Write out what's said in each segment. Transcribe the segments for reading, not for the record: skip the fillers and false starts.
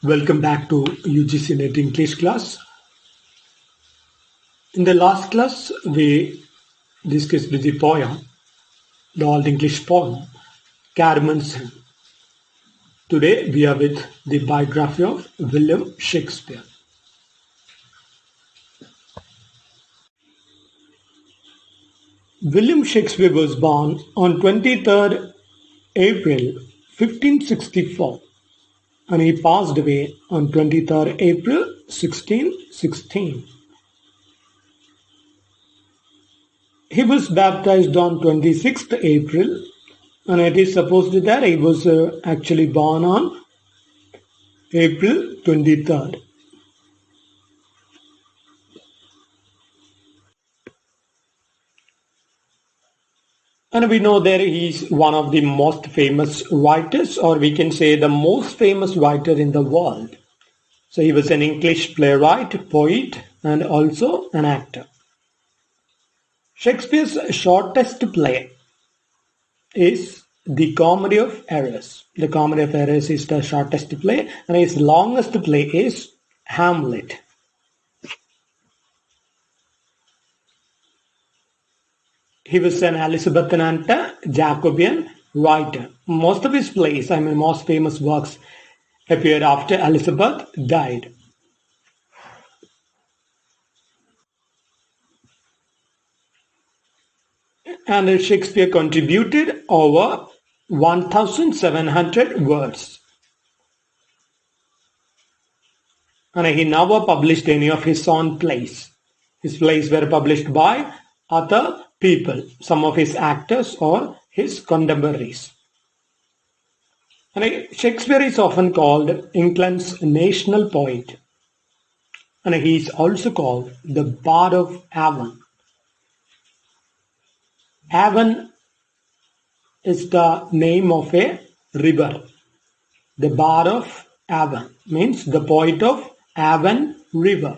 Welcome back to UGC Net English class. In the last class, we discussed the poem, the Old English poem, Caedmon's Hymn. Today, we are with the biography of William Shakespeare. William Shakespeare was born on 23rd April 1564 and he passed away on 23rd April 1616. He was baptized on 26th April and it is supposed that he was actually born on April 23rd. And we know that he is one of the most famous writers, or we can say the most famous writer in the world. So he was an English playwright, poet, and also an actor. Shakespeare's shortest play is The Comedy of Errors. The Comedy of Errors is the shortest play, and his longest play is Hamlet. He was an Elizabethan and Jacobean writer. Most of his plays, most famous works, appeared after Elizabeth died. And Shakespeare contributed over 1,700 words. And he never published any of his own plays. His plays were published by other people, some of his actors or his contemporaries. And Shakespeare is often called England's national poet. And he is also called the Bard of Avon. Avon is the name of a river. The Bard of Avon means the poet of Avon River.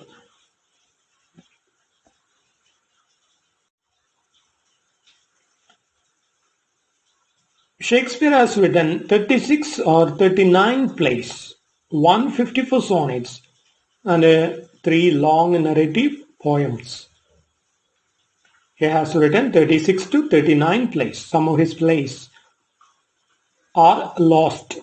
Shakespeare has written 36 or 39 plays, 154 sonnets, and 3 long narrative poems. He has written 36 to 39 plays. Some of his plays are lost.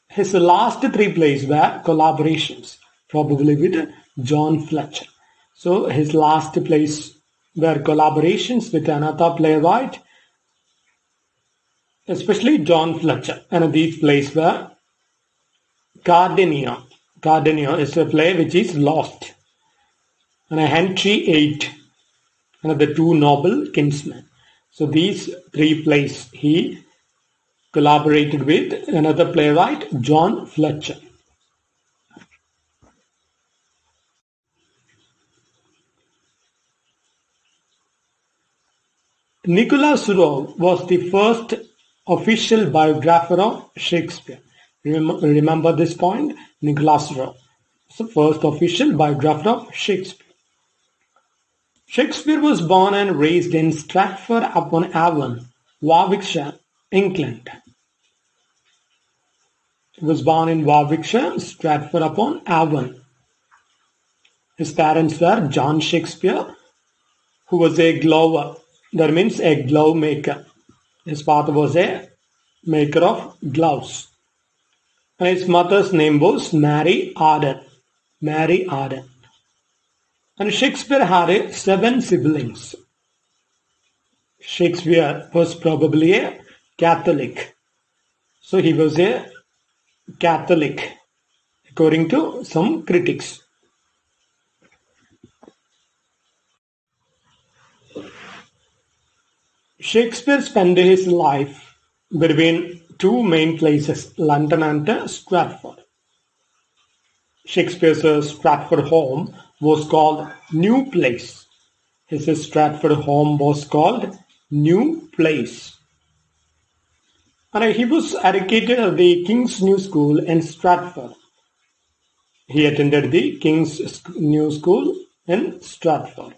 His last 3 plays were collaborations, probably with John Fletcher. So his last plays were collaborations with another playwright, especially John Fletcher, and these plays were Cardenio. Cardenio is a play which is lost, and Henry VIII, and the 2 noble kinsmen. So these 3 plays he collaborated with another playwright, John Fletcher. Nicholas Rowe was the first official biographer of Shakespeare. Remember this point? Nicholas Rowe is the first official biographer of Shakespeare. Shakespeare was born and raised in Stratford-upon-Avon, Warwickshire, England. He was born in Warwickshire, Stratford-upon-Avon. His parents were John Shakespeare, who was a glover. That means a glove maker. His father was a maker of gloves. And his mother's name was Mary Arden. Mary Arden. And Shakespeare had 7 siblings. Shakespeare was probably a Catholic. So he was a Catholic, according to some critics. Shakespeare spent his life between 2 main places, London and Stratford. Shakespeare's Stratford home was called New Place. His Stratford home was called New Place. And he was educated at the King's New School in Stratford. He attended the King's New School in Stratford.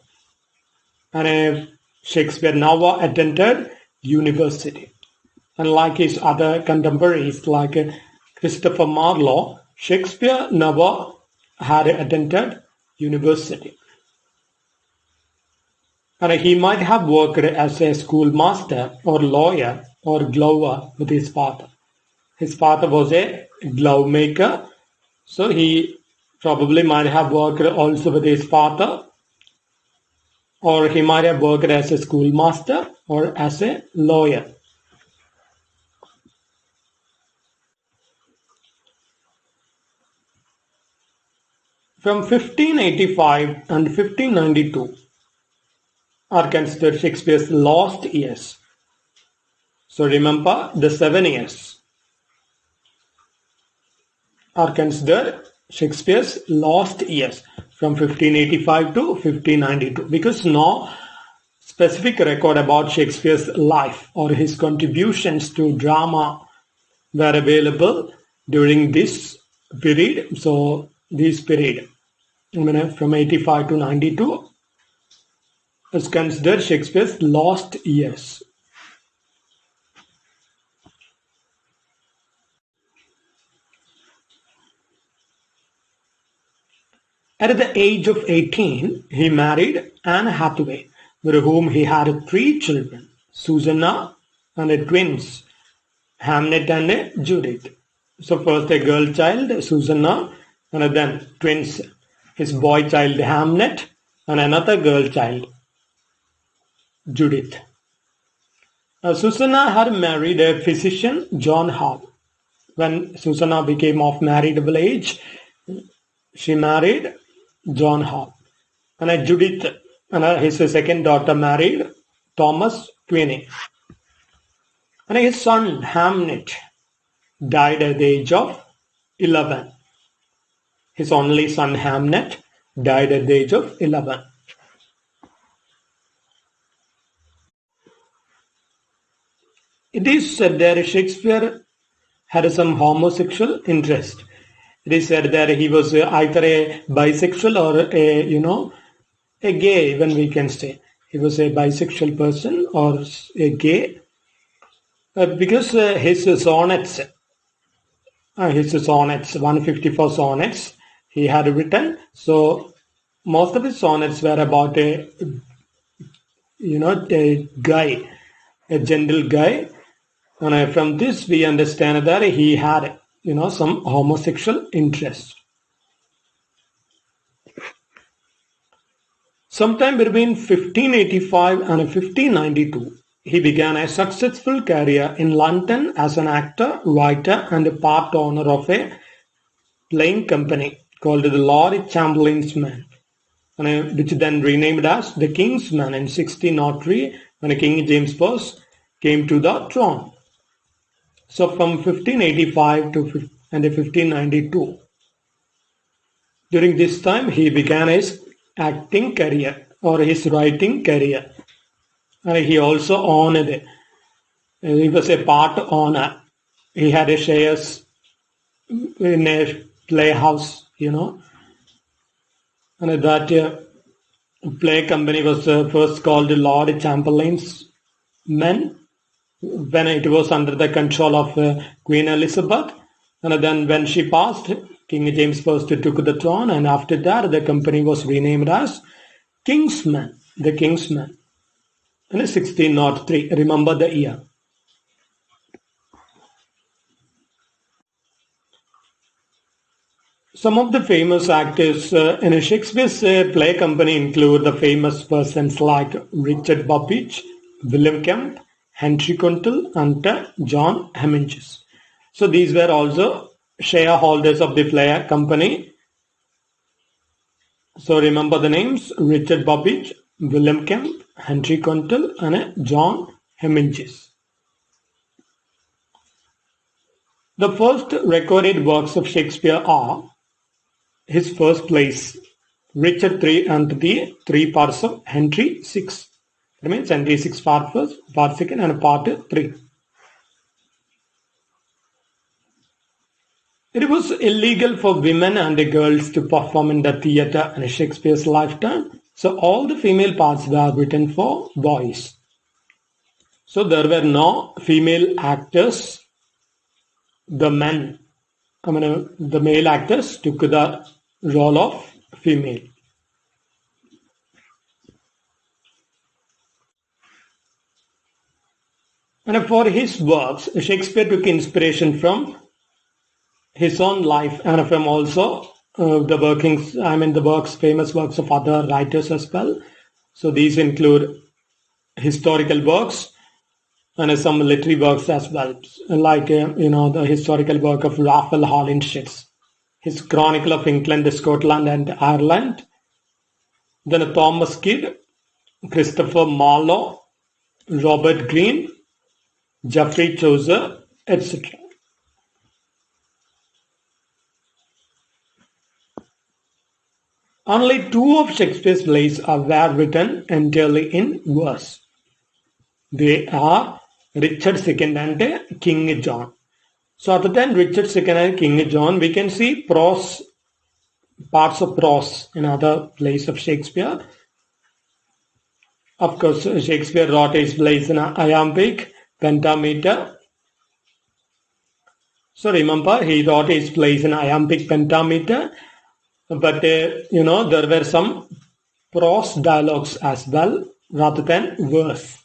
And Shakespeare never attended university. Unlike his other contemporaries like Christopher Marlowe, Shakespeare never had attended university. And he might have worked as a schoolmaster or lawyer or glover with his father. His father was a glove maker, so he probably might have worked also with his father, or he might have worked as a schoolmaster or as a lawyer. From 1585 and 1592 are considered Shakespeare's lost years. So remember, the 7 years are considered Shakespeare's lost years from 1585 to 1592 because no specific record about Shakespeare's life or his contributions to drama were available during this period. So this period, from 85 to 92 is considered Shakespeare's lost years. At the age of 18, he married Anne Hathaway, with whom he had 3 children, Susanna and twins, Hamnet and Judith. So first a girl child, Susanna, and then twins, his boy child Hamnet and another girl child, Judith. Susanna had married a physician, John Hall. When Susanna became of marriageable age, she married John Hall. And Judith, and his second daughter, married Thomas Twinney. And his son Hamnet died at the age of 11. His only son Hamnet died at the age of 11. It is said that Shakespeare had some homosexual interest. It is said that he was either a bisexual or a gay, even we can say. He was a bisexual person or a gay because his sonnets, 154 sonnets he had written. So most of his sonnets were about a guy, a gentle guy. And from this we understand that he had some homosexual interest. Sometime between 1585 and 1592, he began a successful career in London as an actor, writer, and part owner of a playing company called the Lord Chamberlain's Man, which then renamed as the King's Man in 1603 when King James I came to the throne. So from 1585 to 1592, during this time he began his acting career or his writing career. And he also owned it. He was a part owner. He had a shares in a playhouse, and that play company was first called Lord Chamberlain's Men, when it was under the control of Queen Elizabeth. And then when she passed, King James I took the throne, and after that the company was renamed as King's Man, the King's Man, in 1603. Remember the year. Some of the famous actors in Shakespeare's play company include the famous persons like Richard Burbage, William Kemp, Henry Quintal, and John Hemingis. So these were also shareholders of the play company. So remember the names: Richard Burbage, William Kemp, Henry Quintal, and John Hemingis. The first recorded works of Shakespeare are his first plays, Richard III and the 3 parts of Henry VI. That means Henry VI part first, part second, and part 3. It was illegal for women and girls to perform in the theatre in Shakespeare's lifetime, so all the female parts were written for boys. So there were no female actors. The men the male actors took the role of female. And for his works, Shakespeare took inspiration from his own life and from also the works, famous works of other writers as well. So these include historical works and some literary works as well, like the historical work of Raphael Holinshed, his Chronicle of England, Scotland, and Ireland. Then Thomas Kidd, Christopher Marlowe, Robert Greene, Geoffrey Chaucer, etc. Only two of Shakespeare's plays were written entirely in verse. They are Richard II and King John. So other than Richard II and King John, we can see parts of prose in other plays of Shakespeare. Of course, Shakespeare wrote his plays in iambic, pentameter. So remember, he wrote his plays in iambic pentameter, but there were some prose dialogues as well rather than verse.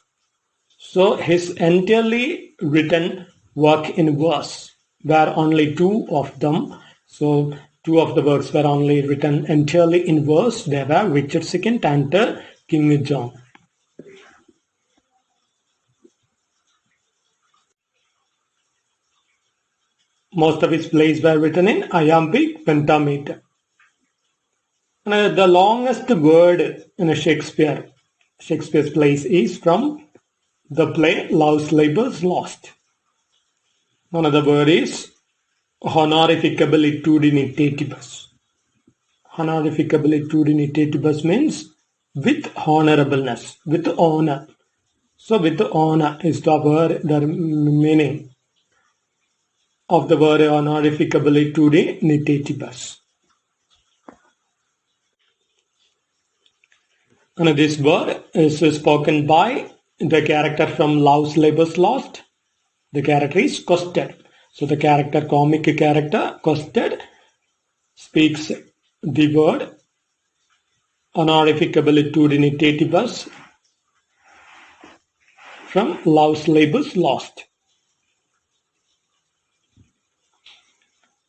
So his entirely written work in verse were only two of them. So two of the works were only written entirely in verse. They were Richard II and King John. Most of his plays were written in iambic pentameter. And the longest word in Shakespeare's plays is from the play Love's Labour's Lost. Another word is honorificabilitudinitatibus. Honorificabilitudinitatibus means with honorableness, with honor. So with honor is the word, the meaning of the word honorificabilitudinitatibus. And this word is spoken by the character from Love's Labour's Lost. The character is Costed. So the comic character, Costed, speaks the word honorificabilitudinitatibus from Love's Labour's Lost.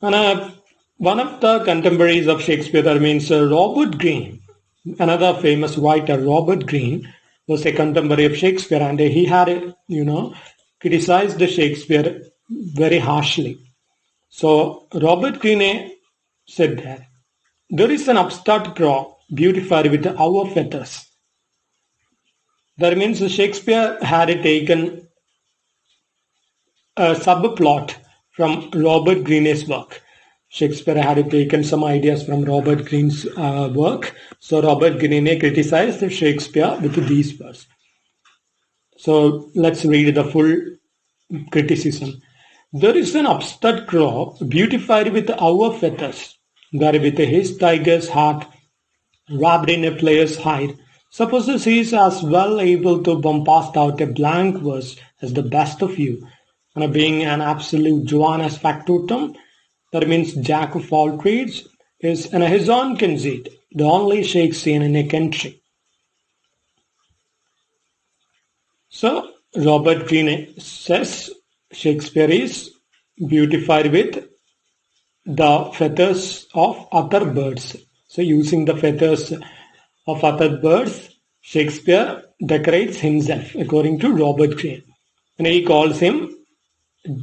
And one of the contemporaries of Shakespeare, that means Robert Greene, another famous writer, Robert Greene, was a contemporary of Shakespeare, and he had, criticized Shakespeare very harshly. So Robert Greene said that there is an upstart crow beautified with our feathers. That means Shakespeare had taken a subplot from Robert Greene's work. Shakespeare had taken some ideas from Robert Greene's work. So Robert Greene criticized Shakespeare with these words. So let's read the full criticism. There is an upstart crow beautified with our feathers, that with his tiger's heart wrapped in a player's hide, supposes he is as well able to bombast out a blank verse as the best of you, and being an absolute Johannes factotum, that means jack of all trades, is in his own conceit, the only Shakespeare in a country. So Robert Greene says Shakespeare is beautified with the feathers of other birds. So using the feathers of other birds, Shakespeare decorates himself according to Robert Greene. And he calls him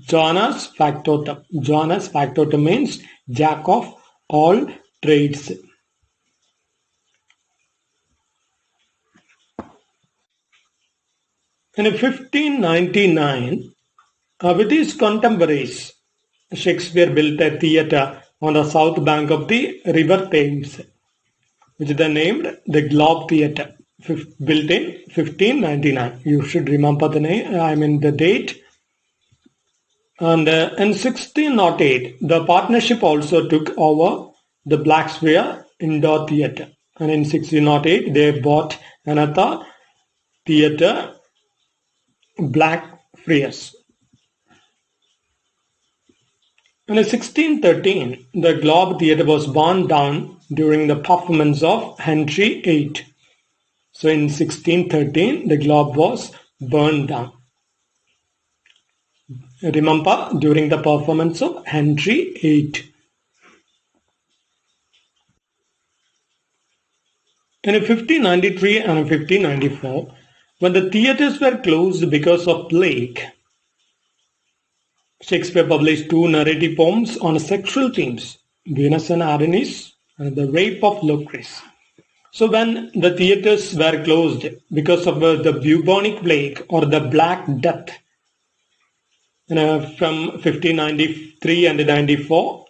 Johannes factotum. Johannes factotum means jack of all trades. In 1599, with his contemporaries, Shakespeare built a theatre on the south bank of the River Thames, which they named the Globe Theatre, built in 1599. You should remember the date. And in 1608, the partnership also took over the Blackspear Indoor Theatre. And in 1608, they bought another theatre, Blackfriars. In 1613, the Globe Theatre was burned down during the performance of Henry VIII. So in 1613, the Globe was burned down. Remember, during the performance of Henry VIII. In 1593 and 1594, when the theatres were closed because of plague, Shakespeare published two narrative poems on sexual themes, Venus and Adonis and the Rape of Lucrece. So when the theatres were closed because of the bubonic plague or the Black Death, from 1593 and 94,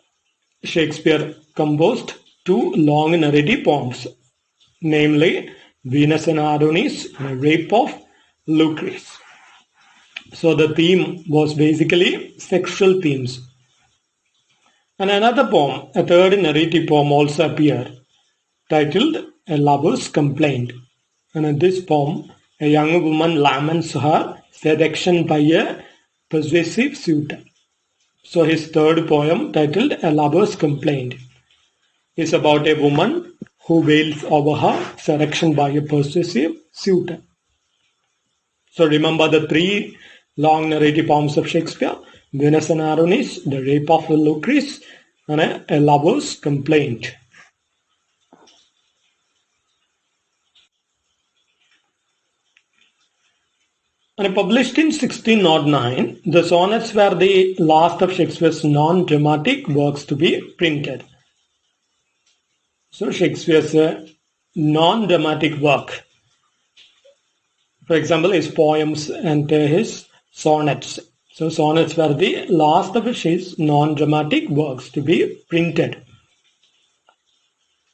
Shakespeare composed two long narrative poems, namely Venus and Adonis and the Rape of Lucrece. So the theme was basically sexual themes. And another poem, a third narrative poem also appeared, titled A Lover's Complaint. And in this poem, a young woman laments her seduction by a persuasive suitor. So his third poem, titled A Lover's Complaint, is about a woman who wails over her seduction by a persuasive suitor. So remember the three long narrative poems of Shakespeare: Venus and Adonis, The Rape of Lucrece, and A Lover's Complaint. And published in 1609, the sonnets were the last of Shakespeare's non-dramatic works to be printed. So Shakespeare's non-dramatic work, for example, his poems and his sonnets. So sonnets were the last of his non-dramatic works to be printed.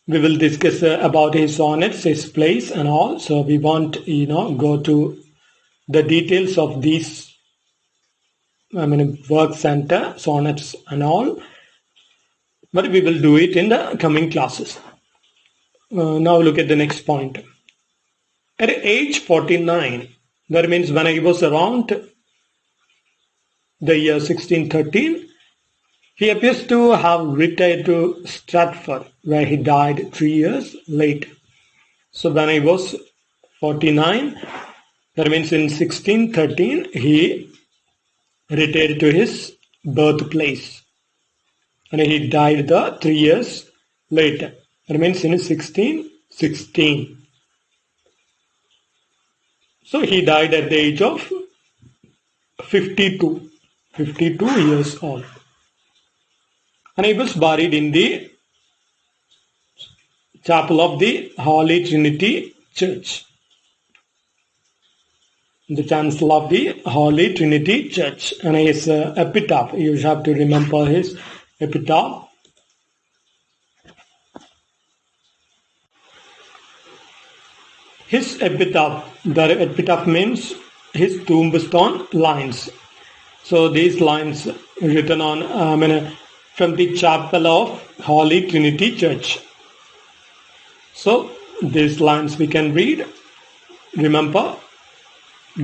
We will discuss about his sonnets, his plays and all. So we won't, go to the details of these works and sonnets and all. But we will do it in the coming classes. Now look at the next point. At age 49, that means when he was around the year 1613, he appears to have retired to Stratford, where he died 3 years later. So when he was 49, that means in 1613, he retired to his birthplace. And he died 3 years later. That means in 1616. So he died at the age of 52 years old. And he was buried in the chapel of the Holy Trinity Church. The chancel of the Holy Trinity Church. And his epitaph, you have to remember his epitaph. His epitaph, the epitaph means his tombstone lines. So these lines written on from the chapel of Holy Trinity Church. So these lines we can read. Remember,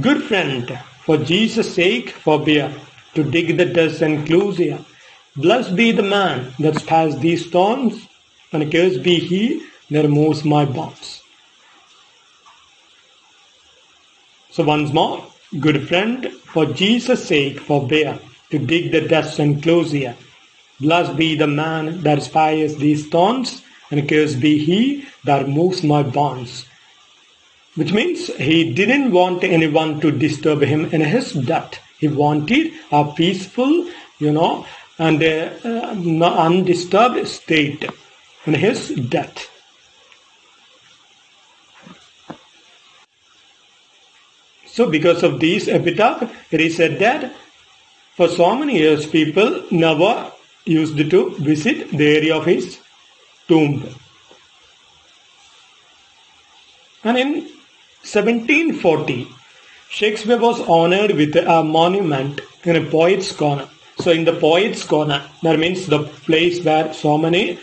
good friend, for Jesus' sake forbear to dig the dust enclosure. Blessed be the man that spares these stones, and cursed be he that removes my bonds. So once more, good friend, for Jesus' sake forbear to dig the dust enclosure. Blessed be the man that spares these stones, and cursed be he that removes my bonds. Which means he didn't want anyone to disturb him in his death. He wanted a peaceful, and undisturbed state in his death. So because of this epitaph, it is said that for so many years people never used to visit the area of his tomb. And in 1740, Shakespeare was honored with a monument in a Poet's Corner. So in the Poet's Corner, that means the place where so many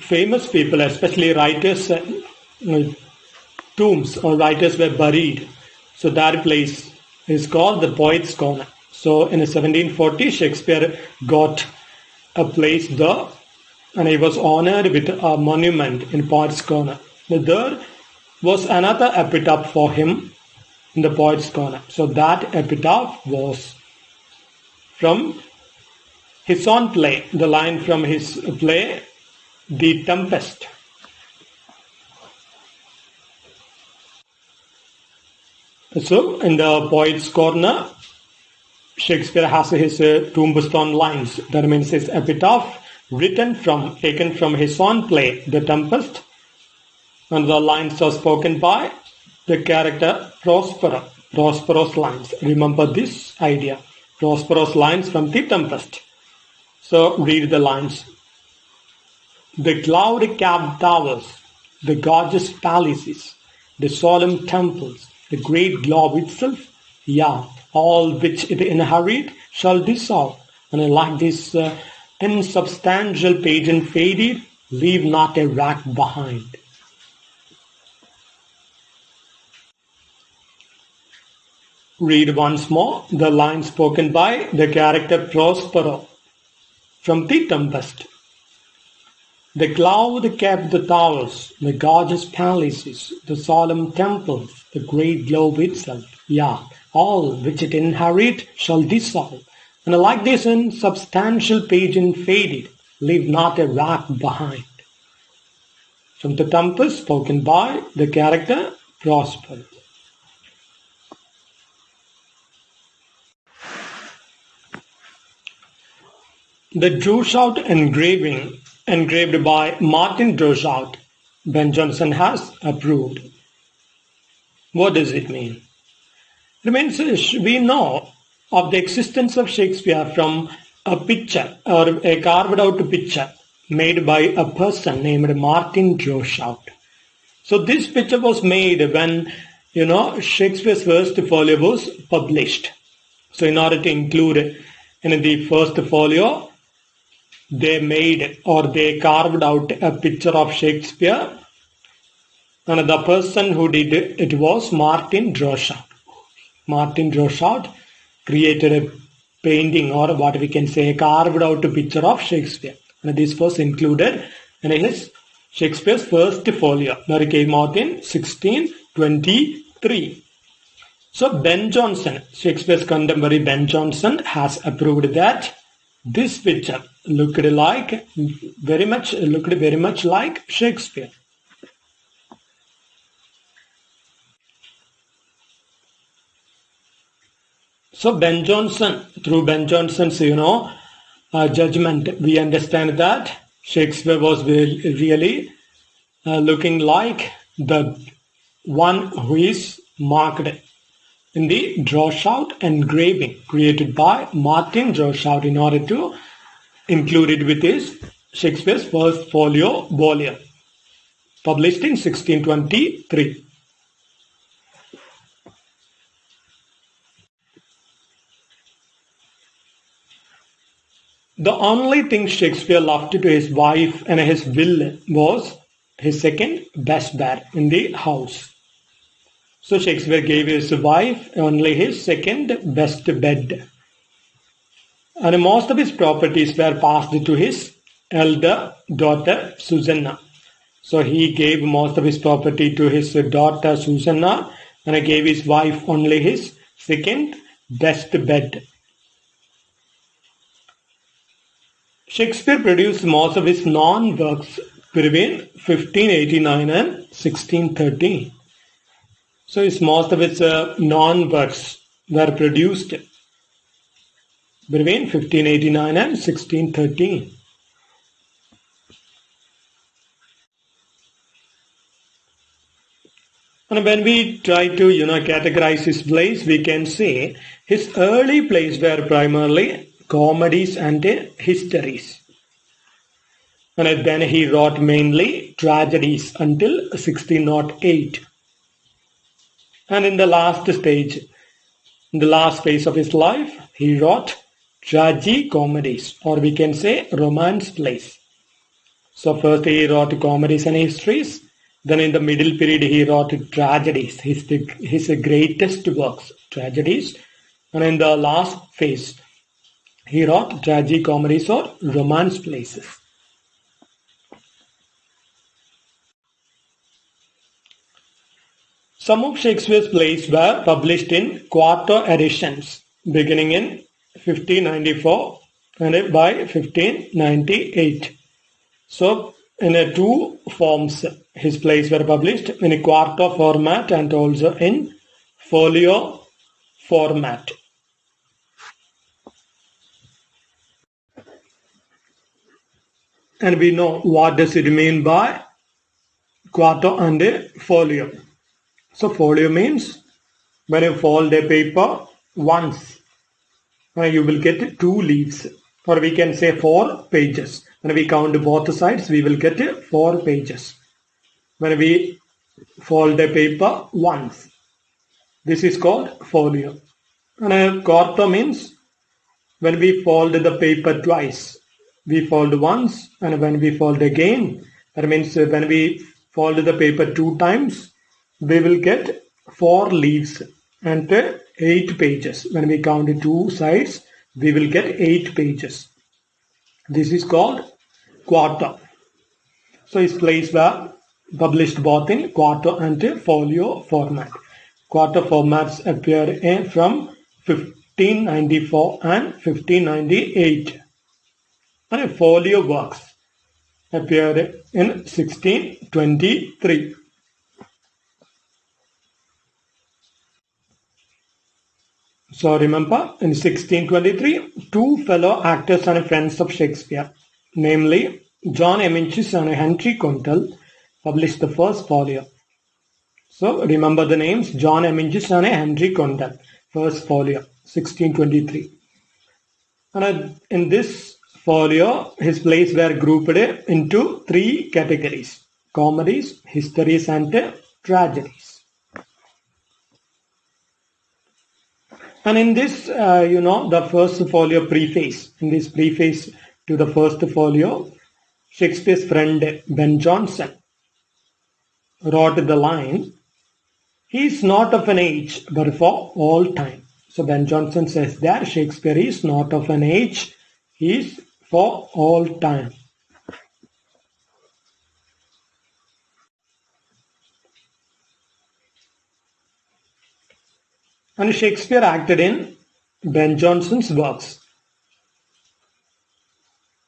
famous people, especially writers, tombs or writers were buried. So that place is called the Poet's Corner. So in 1740, Shakespeare got a place there and he was honored with a monument in Poets' Corner. There was another epitaph for him in the Poets' Corner. So that epitaph was from his own play, the line from his play, The Tempest. So in the Poets' Corner, Shakespeare has his tombstone lines. That means his epitaph taken from his own play, The Tempest. And the lines are spoken by the character Prospero. Prospero's lines. Remember this idea. Prospero's lines from The Tempest. So read the lines. The cloud-capped towers, the gorgeous palaces, the solemn temples, the great globe itself, yeah, all which it inherit shall dissolve. And like this insubstantial pageant faded, leave not a wreck behind. Read once more the line spoken by the character Prospero from The Tempest. The cloud capped the towers, the gorgeous palaces, the solemn temples, the great globe itself, yeah, all which it inherit shall dissolve. And like this insubstantial pageant faded, leave not a wreck behind. From The Tempest, spoken by the character Prospero. The Droeshout engraving, engraved by Martin Droeshout, Ben Jonson has approved. What does it mean? It means we know of the existence of Shakespeare from a picture or a carved out picture made by a person named Martin Droeshout. So this picture was made when, Shakespeare's first folio was published. So in order to include in the first folio, they made or they carved out a picture of Shakespeare, and the person who did it was Martin Droeshout. Martin Droeshout created a painting, or what we can say, a carved out picture of Shakespeare. And this was included in his Shakespeare's first folio that came out in 1623. So Ben Jonson, Shakespeare's contemporary Ben Jonson, has approved that this picture looked very much like Shakespeare. So Ben Jonson, through Ben Jonson's judgment, we understand that Shakespeare was really looking like the one who is marked in the Droeshout engraving created by Martin Droeshout in order to include it with his Shakespeare's first folio volume, published in 1623. The only thing Shakespeare left to his wife and his will was his second best bed in the house. So Shakespeare gave his wife only his second best bed. And most of his properties were passed to his elder daughter Susanna. So he gave most of his property to his daughter Susanna, and he gave his wife only his second best bed. Shakespeare produced most of his non-works between 1589 and 1613. So most of its non-works were produced between 1589 and 1613. And when we try to categorize his plays, we can say his early plays were primarily comedies and histories. And then he wrote mainly tragedies until 1608. And in the last stage, in the last phase of his life, he wrote tragi-comedies, or we can say romance plays. So first he wrote comedies and histories. Then in the middle period he wrote tragedies, his greatest works, tragedies. And in the last phase, he wrote tragicomedies or romance plays. Some of Shakespeare's plays were published in quarto editions beginning in 1594 and by 1598. So, in two forms, his plays were published in a quarto format and also in folio format. And we know what does it mean by quarto and folio. So folio means when you fold a paper once, you will get two leaves, or we can say 4 pages. When we count both sides, we will get 4 pages. When we fold a paper once, this is called folio. And a quarto means when we fold the paper twice. We fold once, and when we fold again, that means when we fold the paper 2 times, we will get 4 leaves and 8 pages. When we count 2 sides, we will get 8 pages. This is called quarto. So his plays were published both in quarto and folio format. Quarto formats appeared from 1594 and 1598. And folio works appeared in 1623. So remember, in 1623, 2 fellow actors and friends of Shakespeare, namely John Eminches and Henry Condell, published the first folio. So remember the names, John Eminches and Henry Condell, first folio, 1623. And in this folio, his plays were grouped into 3 categories: comedies, histories, and tragedies. And in this, the first folio preface, in this preface to the first folio, Shakespeare's friend Ben Jonson wrote the line, "He is not of an age, but for all time." So Ben Jonson says that Shakespeare is not of an age, he is for all time. And Shakespeare acted in Ben Jonson's works,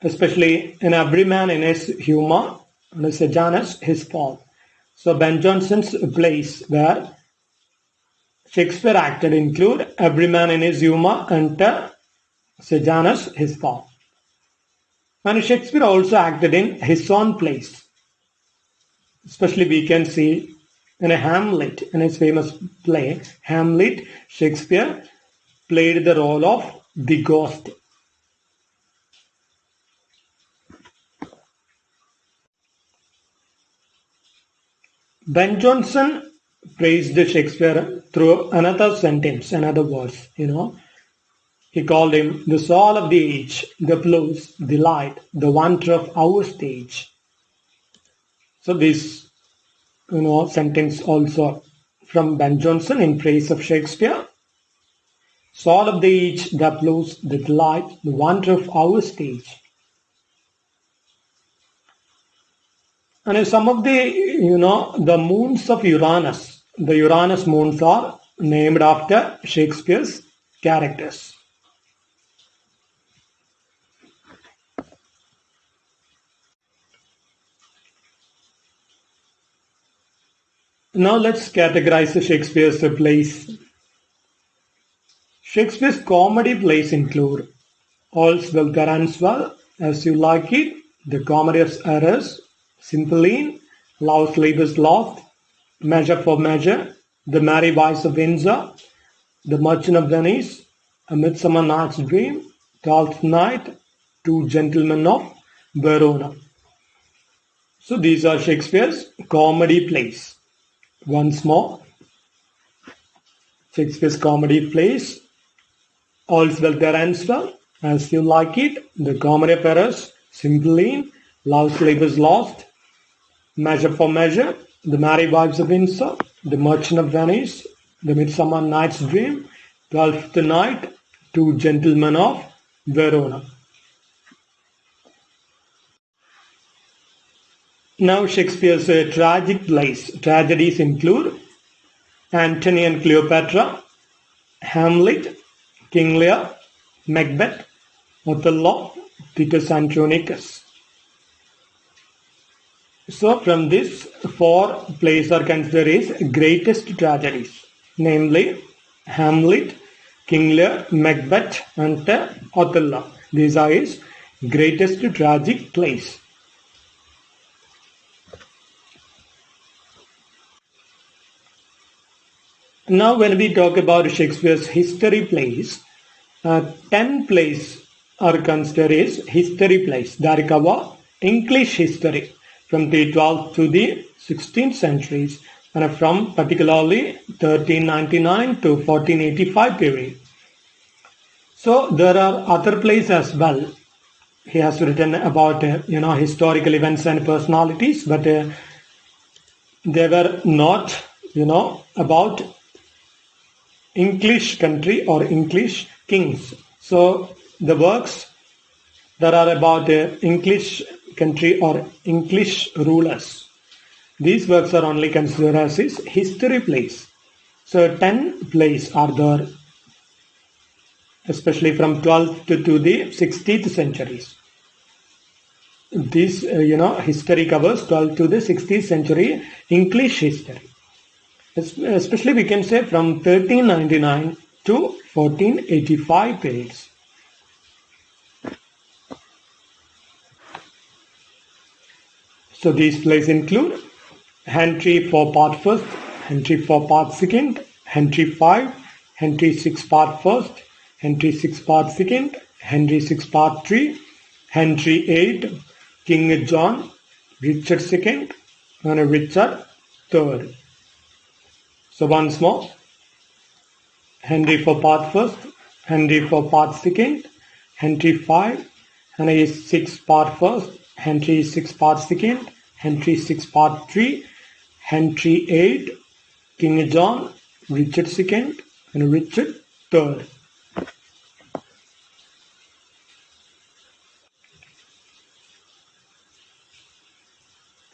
especially in Every Man in His Humour and Sejanus His Fall. So Ben Jonson's plays where Shakespeare acted include Every Man in His Humour and Sejanus His Fall. And Shakespeare also acted in his own plays. Especially we can see in a Hamlet, in his famous play, Hamlet, Shakespeare played the role of the ghost. Ben Jonson praised Shakespeare through another sentence, another verse, He called him the soul of the age, the plus, the light, the wonder of our stage. So this, sentence also from Ben Jonson in praise of Shakespeare. Soul of the age, the plus, the delight, the wonder of our stage. And some of the moons of Uranus, the Uranus moons are named after Shakespeare's characters. Now let's categorize Shakespeare's plays. Shakespeare's comedy plays include All's Well That Ends Well, As You Like It, The Comedy of Errors, Cymbeline, Love's Labour's Lost, Measure for Measure, The Merry Wives of Windsor, The Merchant of Venice, A Midsummer Night's Dream, Twelfth Night, Two Gentlemen of Verona. So these are Shakespeare's comedy plays. Once more, Shakespeare's comedy plays, All's Well That Ends Well, As You Like It, The Comedy of Errors, Cymbeline, Love's Labour's Lost, Measure for Measure, The Merry Wives of Windsor, The Merchant of Venice, The Midsummer Night's Dream, Twelfth Night, Two Gentlemen of Verona. Now Shakespeare's tragic plays. Tragedies include Antony and Cleopatra, Hamlet, King Lear, Macbeth, Othello, Titus Andronicus. So from this, 4 plays are considered as greatest tragedies, namely Hamlet, King Lear, Macbeth, and Othello. These are his greatest tragic plays. Now when we talk about Shakespeare's history plays, 10 plays are considered as history plays that cover English history from the 12th to the 16th centuries and from particularly 1399 to 1485 period. So there are other plays as well. He has written about historical events and personalities, but they were not about English country or English kings. So the works that are about English country or English rulers, these works are only considered as his history plays. So 10 plays are there, especially from 12th to the 16th centuries. This history covers 12th to the 16th century English history. Especially we can say from 1399 to 1485 periods. So these plays include Henry IV Part 1st, Henry IV Part 2nd, Henry V, Henry VI Part 1st, Henry VI Part 2nd, Henry VI Part 3, Henry VIII, King John, Richard II, and Richard III. So once more, Henry IV Part 1st, Henry IV Part 2nd, Henry V, Henry VI Part 1st, Henry VI Part 2nd, Henry VI Part 3, Henry VIII, King John, Richard II, and Richard III.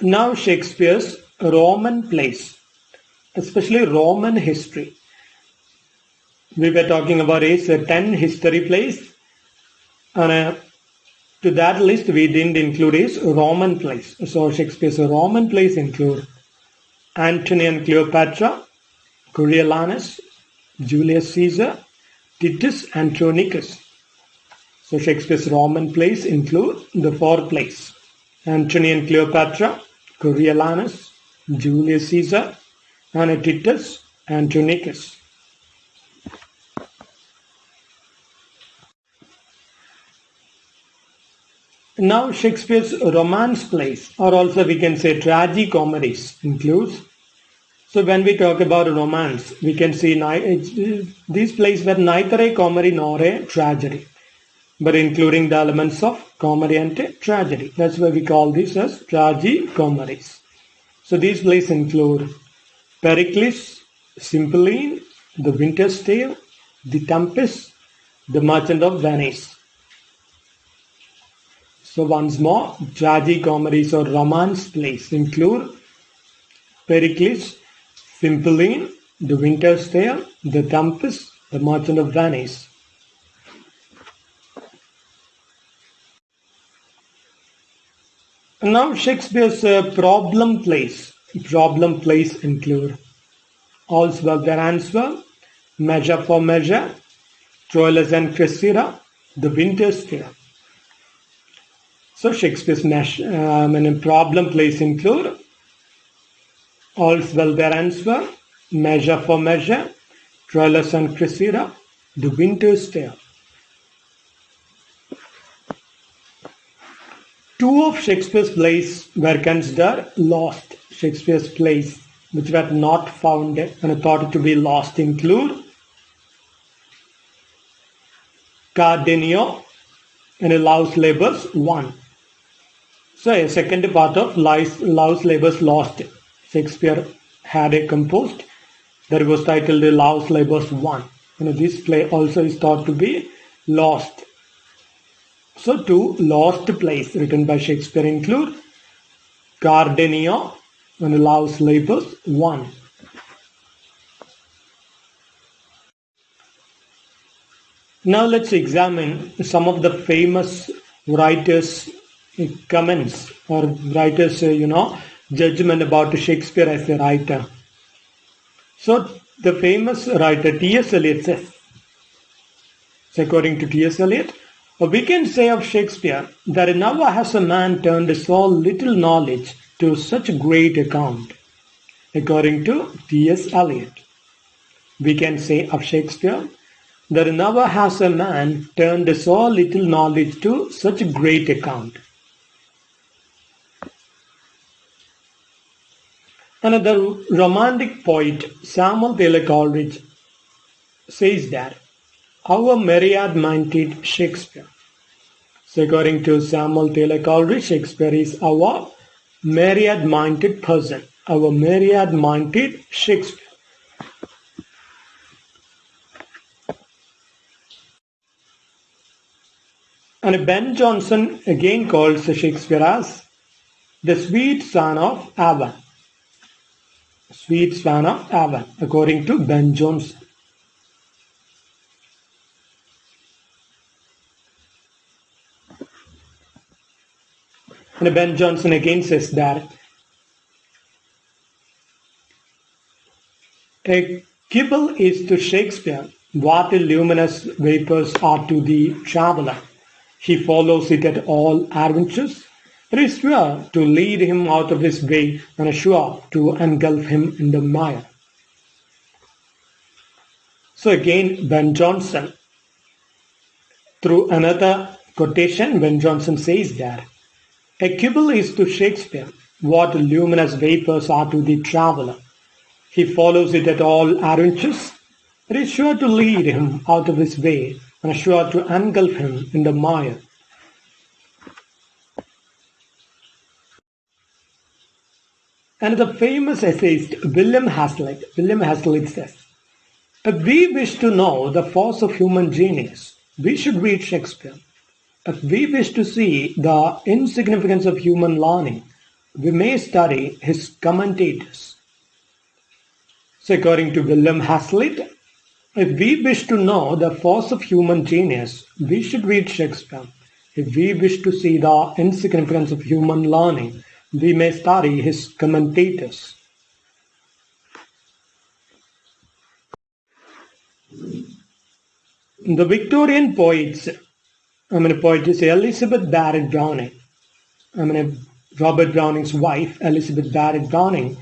Now Shakespeare's Roman plays, especially Roman history. We were talking about his 10 history plays, and to that list we didn't include his Roman plays. So Shakespeare's Roman plays include Antony and Cleopatra, Coriolanus, Julius Caesar, Titus Andronicus. So Shakespeare's Roman plays include the 4 plays: Antony and Cleopatra, Coriolanus, Julius Caesar, and Titus Andronicus. Now Shakespeare's romance plays, or also we can say tragicomedies, includes. So when we talk about romance, we can see these plays were neither a comedy nor a tragedy, but including the elements of comedy and tragedy. That's why we call these as tragicomedies. So these plays include Pericles, Cymbeline, The Winter's Tale, The Tempest, The Merchant of Venice. So once more, tragicomedies or romance plays include Pericles, Cymbeline, The Winter's Tale, The Tempest, The Merchant of Venice. Now Shakespeare's problem plays. Problem plays include All's Well That Ends Well, Measure for Measure, Troilus and Cressida, The Winter's Tale. So Shakespeare's problem plays include All's Well That Ends Well, Measure for Measure, Troilus and Cressida, The Winter's Tale. 2 of Shakespeare's plays were considered lost. Shakespeare's plays which were not found and thought to be lost include Cardenio and Love's Labours 1. So a second part of Love's Labours Lost, Shakespeare had composed that was titled Love's Labours 1. This play also is thought to be lost. So two lost plays written by Shakespeare include Cardenio and Love's Labours 1. Now let's examine some of the famous writers' comments or writers' judgment about Shakespeare as a writer. So the famous writer T.S. Eliot says, so according to T.S. Eliot, we can say of Shakespeare that never has a man turned so little knowledge to such great account. According to T.S. Eliot, we can say of Shakespeare that never has a man turned so little knowledge to such great account. Another romantic poet, Samuel Taylor Coleridge, says that our myriad-minded Shakespeare. So according to Samuel Taylor Coleridge, Shakespeare is our myriad-minded person, our myriad-minded Shakespeare. And Ben Jonson again calls Shakespeare as the sweet son of Avon. Sweet son of Avon, according to Ben Jonson. And Ben Jonson again says that a kibble is to Shakespeare what luminous vapors are to the traveller. He follows it at all adventures. It is sure to lead him out of his way and sure to engulf him in the mire. So again, Ben Jonson, through another quotation, Ben Jonson says that a kibble is to Shakespeare what luminous vapors are to the traveller. He follows it at all adventures. It is sure to lead him out of his way and sure to engulf him in the mire. And the famous essayist William Hazlitt says, if we wish to know the force of human genius, we should read Shakespeare. If we wish to see the insignificance of human learning, we may study his commentators. So according to William Hazlitt, if we wish to know the force of human genius, we should read Shakespeare. If we wish to see the insignificance of human learning, we may study his commentators. The Victorian poet is Elizabeth Barrett Browning. Robert Browning's wife, Elizabeth Barrett Browning,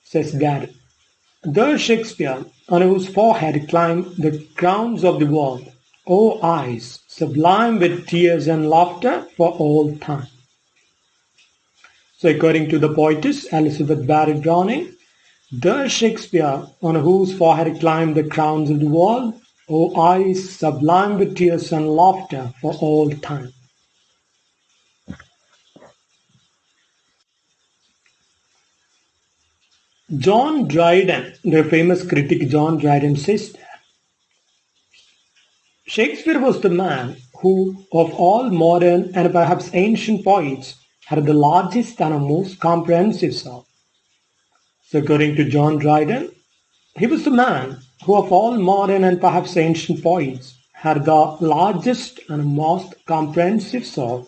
says that the Shakespeare, on whose forehead climbed the crowns of the world, O eyes, sublime with tears and laughter for all time. So according to the poetess Elizabeth Barrett Browning, the Shakespeare, on whose forehead climbed the crowns of the world, O eyes, sublime with tears and laughter for all time. John Dryden, the famous critic John Dryden, says that Shakespeare was the man who, of all modern and perhaps ancient poets, had the largest and most comprehensive soul. So according to John Dryden, he was the man who, of all modern and perhaps ancient poets, had the largest and most comprehensive soul.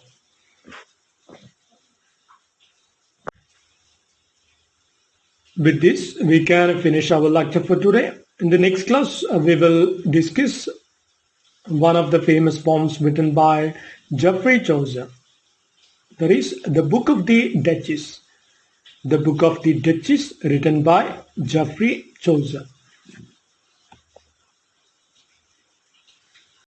With this, we can finish our lecture for today. In the next class, we will discuss one of the famous poems written by Geoffrey Chaucer. That is the Book of the Duchess. The Book of the Duchess written by Geoffrey Chaucer.